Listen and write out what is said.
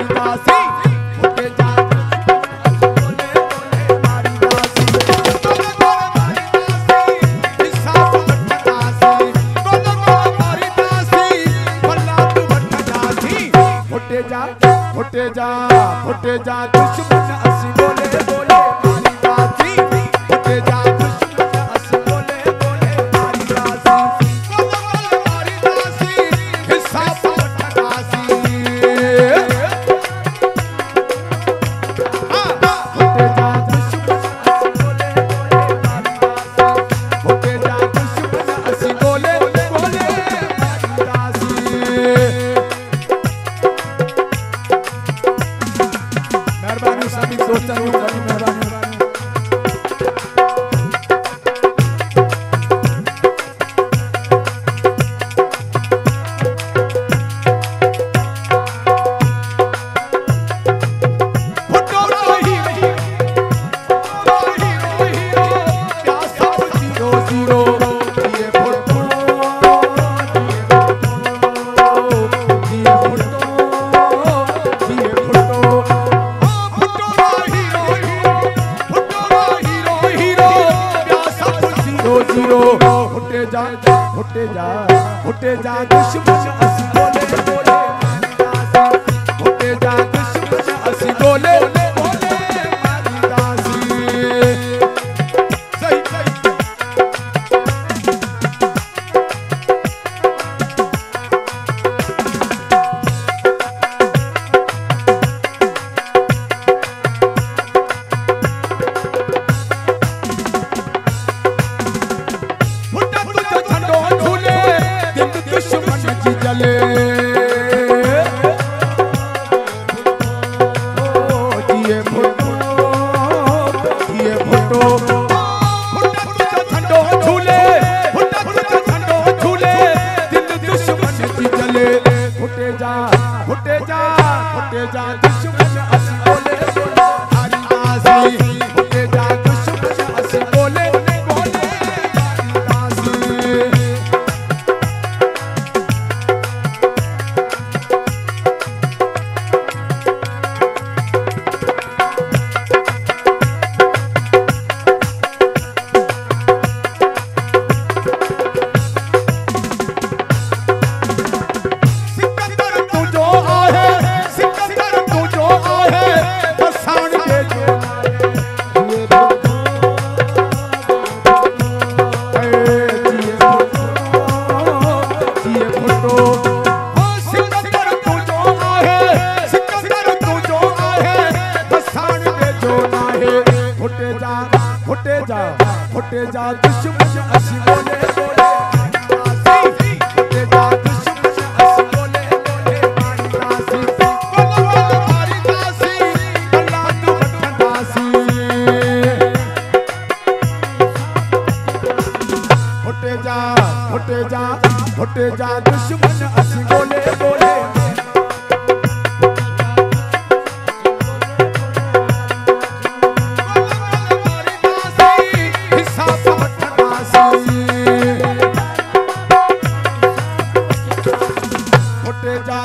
मारीदासी फुटे जा बोले बोले मारीदासी गोले गोले मारीदासी हिसाब वठदासी गोले गोले मारीदासी भला तू वठदासी फुटे जा फुटे जा फुटे जा दुश्मन असी बोले बोले मारीदासी फुटे जा दुश्मन असी बोले बोले मारीदासी गोले गोले मारीदासी हिसाब वठदासी फुटे जा दुश्मन असी बोले बोले मारीदासी मेहरबानी सभी दोस्तों को बड़ी मेहरबानी फुटे जा दुश्मन असी बोले बोले मारीदासी फुटे जा दुश्मन असी बोले बोले मारीदासी सही सही फुटे जा दुश्मन असी बोले बोले मारीदासी फुटे जा दुश्मन असी बोले बोले मारीदासी गोले गोले मारीदासी भला तू वठदासी फुटे जा फुटे जा फुटे जा दुश्मन असी बोले बोले फुटे जा